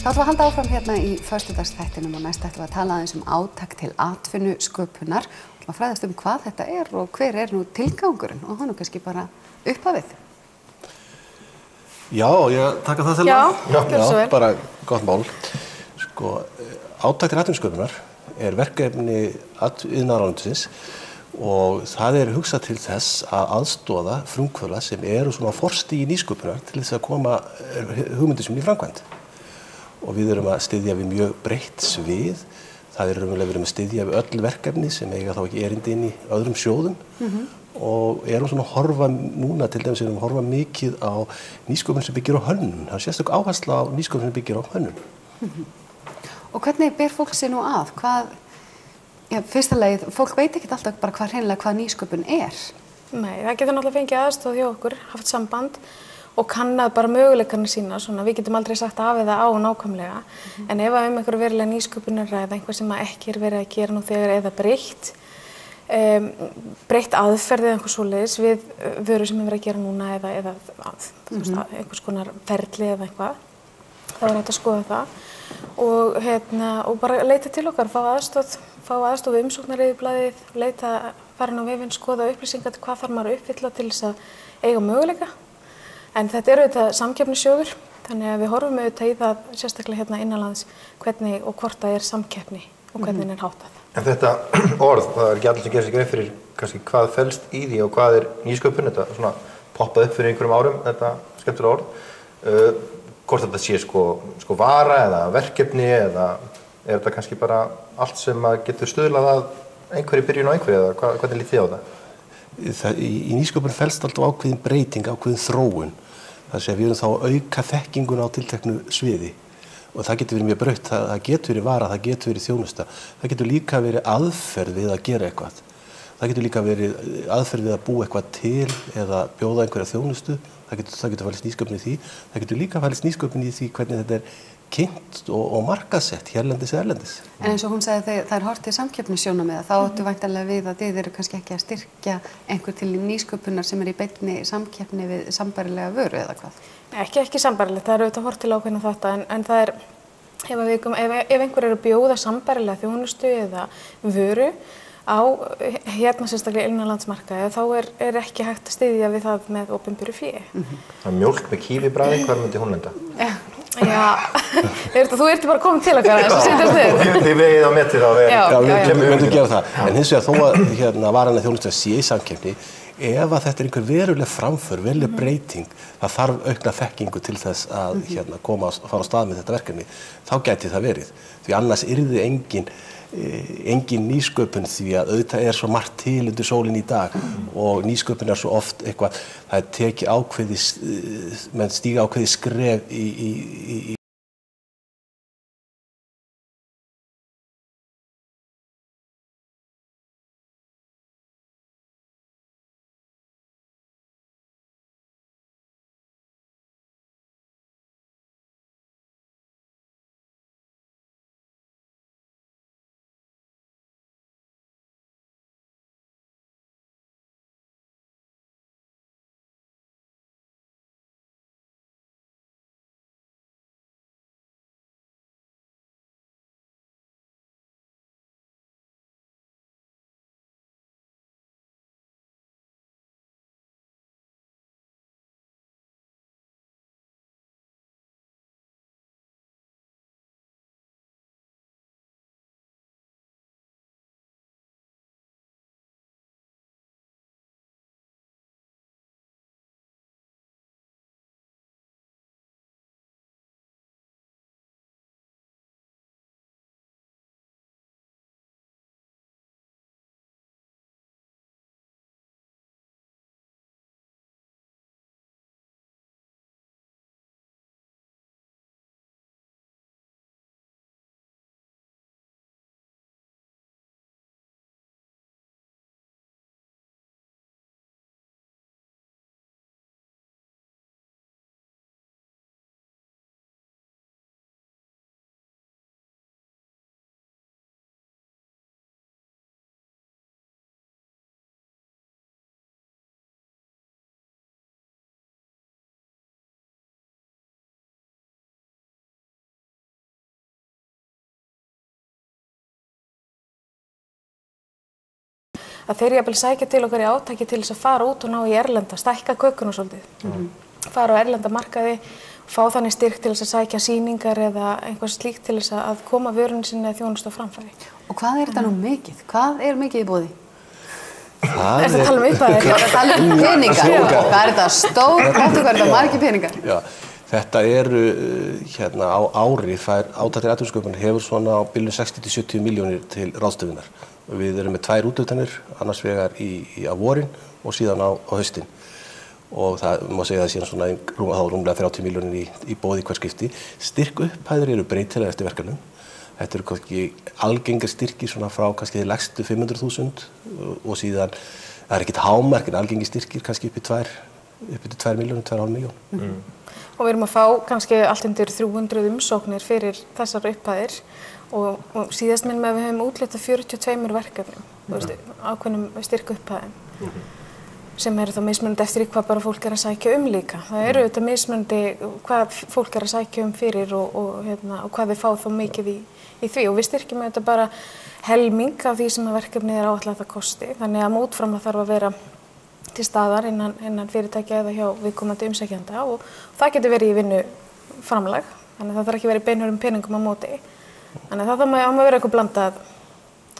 Þá ætlum við að halda áfram hérna í föstudagsþættinum og næst ætlum við að tala aðeins átak til atvinnusköpunar. Við ætlum að fræðast hvað þetta og hver nú tilgangurinn og hann kannski bara upphafið. Já, ég taka það til Já, bara gott mál. Sko, átak til atvinnusköpunar verkefni iðnaðarráðuneytisins og það hugsað til þess að aðstoða frumkvöðla sem eru svona á forstigi nýsköpunar til þess að koma hugmyndum sínum í framkvæmd. Og við erum að styðja við mjög breitt svið. Það raunverulega verið að styðja við öll verkefni sem eiga þá ekki erindi inn í öðrum sjóðum. Og erum svona að horfa núna til dæmis að horfa mikið á nýsköpun sem byggir á hönnun. Það sérstök áhersla á nýsköpun sem byggir á hönnun. Og hvernig ber fólk sig nú að? Fyrsta lagi, fólk veit ekki alltaf bara hvað nýsköpun er. Nei, það getur náttúrulega fengið aðstoð hjá okkur, haft samband og kannað bara möguleikarnir sína, svona, við getum aldrei sagt af eða á nákvæmlega. En ef einhver verulega nýsköpun eða einhver sem ekki verið að gera nú þegar eða breytt aðferð eða einhver svoleiðis við vöru sem verið að gera núna eða einhvers konar ferli eða eitthvað, þá hægt að skoða það og bara leita til okkar, fá aðstoð við umsóknareyðublaðið, fara inn á vefinn, skoða upplýsingar til hvað þarf maður að uppfylla til þess að eiga möguleika. En þetta auðvitað samkeppnissjóður, þannig að við horfum auðvitað í það sérstaklega hérna innanlands hvernig og hvort það samkeppni og hvernig háttað. En þetta orð, það ekki allir sem gerir sig grein fyrir kannski hvað felst í því og hvað nýsköpun, þetta svona poppað upp fyrir einhverjum árum, þetta skemmtilega orð. Hvort þetta sé sko vara eða verkefni eða þetta kannski bara allt sem getur stuðlað að einhverju byrjun á einhverju eða hvernig lítið þið á það? Í nýsköpun felst alltaf ákveðin breyting, ákveðin þróun. Það sé að við erum þá að auka þekkingun á tilteknu sviði og það getur verið mjög brautt, það getur verið vara, það getur verið þjónusta, það getur líka verið aðferð við að gera eitthvað. Það getur líka verið aðferð við að búa eitthvað til eða bjóða einhverja þjónustu, það getur falist nýsköpun í því, það getur líka falist nýsköpun í því hvernig þetta kynnt og markaðsett hérlendis eða erlendis. En eins og hún sagði það horft til samkeppnissjónarmiða, þá áttu væntanlega við að þið eru kannski ekki að styrkja einhver til nýsköpunar sem í beinni samkeppni við sambærilega vöru eða hvað? Ekki sambærilegt, það auðvitað horft til ákveðna þetta en það ef einhver að bjóða sambærilega þjónustu eða vöru á sérstaklega innanlandsmarkaði þá ekki hægt að styðja við það með opinberu fé. Það mjólk með kílibragði, hvar myndi hún lenda? Já, þú bara komin til okkar að setjast þig. Þið vegið á metið á Já, við myndum gera það. En hins vegar þó að varanlega þjónusta sé í samkeppni, ef að þetta einhver veruleg framför, veruleg breyting, það þarf aukna þekkingu til þess að fara á stað með þetta verkefni, þá gæti það verið. Því annars yrði engin nýsköpun því að auðvitað svo margt til undir sólin í dag og nýsköpun svo oft eitthvað, það tekið menn stíga ákveðið skref í að þeir jafnvel sækja til okkar í átaki til þess að fara út og ná í erlenda, stækka kökuna svolítið, fara á erlenda markaði, fá þannig styrk til þess að sækja sýningar eða eitthvað slíkt til þess að koma vörunni sinni eða þjónustu á framfæri. Og hvað er þetta nú mikið? Hvað er mikið í boði? Er þetta að tala um upphæðir? Er þetta að tala um peningar? Hvað er þetta stór? Hvað er þetta margir peningar? Já, þetta eru á ári, átak til atvinnusköpunar hefur svona á bilinu 60–70 milljónir til ráðstöfunar. Við erum með 2 úthlutanir, annars vegar á vorin og síðan á haustin. Og það má segja að það sé svona rúmlega 30 milljónir í boði hver skipti. Styrkupphæðir eru breytilegar eftir verkefnum. Þetta eru kannski algengar styrkir svona frá kannski lægstu 500.000 og síðan, það er ekkert hámark en algengi styrkir kannski upp í 2 milljónir, 2,5 milljón. Og við erum að fá kannski allt undir 300 umsóknir fyrir þessar upphæðir og síðast minn með við höfum úthlutað 42 verkefnum, ákveðnum styrkupphæðum. Sem eru þá mismunandi eftir hvað bara fólk er að sækja líka. Það eru auðvitað mismunandi hvað fólk er að sækja fyrir og hvað þau fá þá mikið í því. Og við styrkjum auðvitað bara helming af því sem verkefnið er áætlað að það kosti. Þannig að mótframlag þarf að vera til staðar innan fyrirtækja eða hjá viðkomandi umsækjanda og það getur verið í vinnuframlag. Þannig að það þarf ekki verið beinhörðum peningum á móti. Þannig að það má vera eitthvað blandað að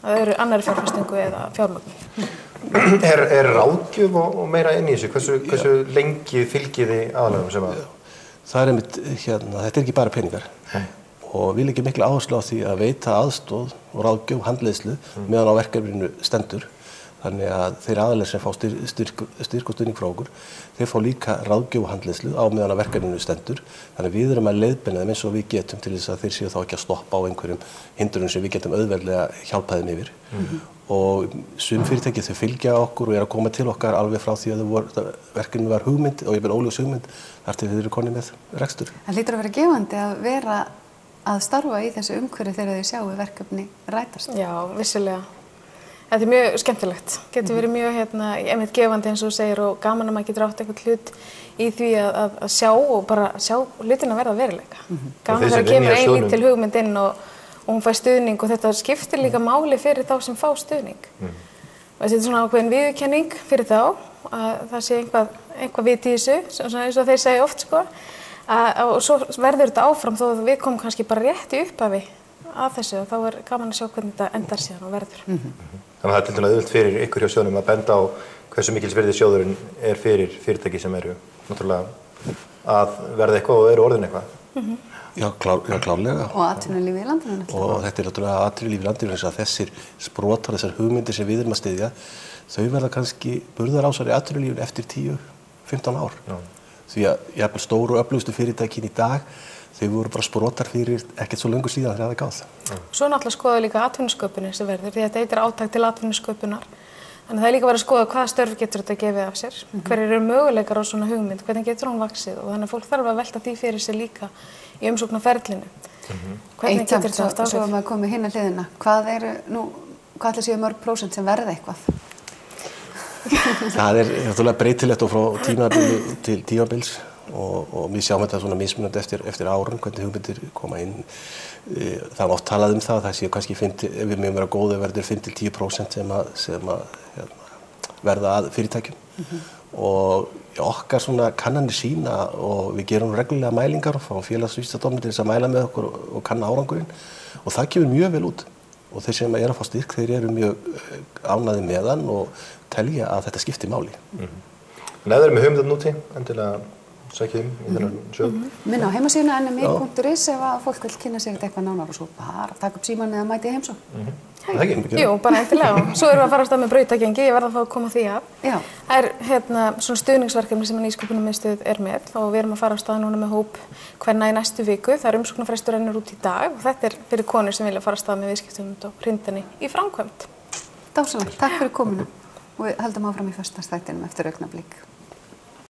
það eru annarri fjárfestingu eða fjármögnun. Er ráðgjöf og meira inn í þessu? Hversu lengi fylgið þið aðalögum sem að? Það er einmitt, þetta er ekki bara peningar. Og við leggjum mikla áherslu á því að veita aðstoð og ráðgjöf handleiðslu meðan á verkefninu stendur. Þannig að þeir aðilar sem fá styrk og stuðning frá okkur, þeir fá líka ráðgjöf og handleiðslu á meðan á verkefninu stendur. Þannig að við erum að leiðbeina þeim eins og við getum til þess að þeir séu þá ekki að stoppa á einhverjum hindrunum sem við getum auðveldlega hjálpað þeim yfir. Og sum fyrirtæki þau fylgja okkur og eru að koma til okkar alveg frá því að verkefninu var hugmynd og ég byrja óljós hugmynd þar til þeir eru konið með rekstur. Það hlýtur að vera gefandi að vera að starfa í þessu umhverfi þegar þau sjáu verkefni rætast. Já, vissilega. Þetta er mjög skemmtilegt. Getur verið mjög einmitt gefandi eins og þú segir og gaman að maður getur átt einhvern hlut í því að sjá og bara sjá hlutina verða að veruleika. Gaman þegar kemur ein lítil hugmynd inn og hún fær stuðning og þetta skiptir líka máli fyrir þá sem fá stuðning. Þetta er svona ákveðin viðurkenning fyrir þá að það sé eitthvað vit í þessu, svona eins og þeir segja oft sko. Og svo verður þetta áfram þó að við komum kannski bara rétt í upphafi að þessu og þá er gaman að sjá hvernig þetta endar síðan og verður. Þannig að það er til dæmis auðvelt fyrir ykkur hjá sjóðnum að benda á hversu mikils virði sjóðurinn er fyrir fyrirtæki sem eru náttúrulega að verða eitthvað og eru orðin eitthvað. Já, klárlega. Og atvinnulífi í landinu náttúrulega. Og þetta er náttúrulega atvinnulífi í landinu eins og þessir sprotar, þessar hugmyndir sem við erum að styðja, þau verða kannski burðarásar í atvinnulífinu eftir 10–15 ár. Því að jafnvel stóru og öflugustu fyrirtækin í dag, þau voru bara sprotar fyrir ekkert svo löngu síðan þegar það gáð. Svo náttúrulega skoða líka atvinnusköpunin sem verður, því þetta heitir átak til atvinnusköpunar. Þannig að það er líka verið að skoða hvaða störf getur þetta gefið af sér, hverjir eru möguleikar á svona hugmynd, hvernig getur hún vaxið og þannig að fólk þarf að velta því fyrir sér líka í umsóknarferlinu. Hvernig getur þetta haft áhrif? Svo að maður komið hinn að hliðina, hvað ætli séu mörg prósent sem verða eitthvað? Það er náttúrulega breytilegt og frá tímabili til tímabils og við sjáum þetta svona mismunandi eftir árun, hvernig hugmyndir koma inn. Það er oft talað um það séu kannski, ef við mögum vera góð, verður 5–10% sem verða að fyrirtækjum. Og okkar svona kannanir sýna og við gerum reglulega mælingar frá félagsvísindastofnun til þess að mæla með okkur og kanna árangurinn og það kemur mjög vel út. Og þeir sem eru að fá styrk, þeir eru mjög ánægðir með hann og telja að þetta skiptir máli. En ef þeir eru með hugmynd núti, endilega sækjum í þennan sjóð. Minna á heimasíðuna nmi.is ef að fólk vil kynna sig eitthvað nánar og svo bara taka upp símann eða mæti í heimsókn. Það ekki? Jú, bara endilega. Svo erum við að fara af stað með brautagengi, ég verð að fá að koma því af. Já. Það er svona stuðningsverkefni sem Nýsköpunarmiðstöð er með og við erum að fara af stað núna með hóp kvenna í næstu viku. Það er umsóknarfrestur rennur út í dag og þetta er fyrir konur sem vilja fara af stað með viðskiptum og hrindinni í framkvæmd. Dásamlegt, takk fyrir komuna og við höldum áfram í föstudagsþættinum eftir augnablik.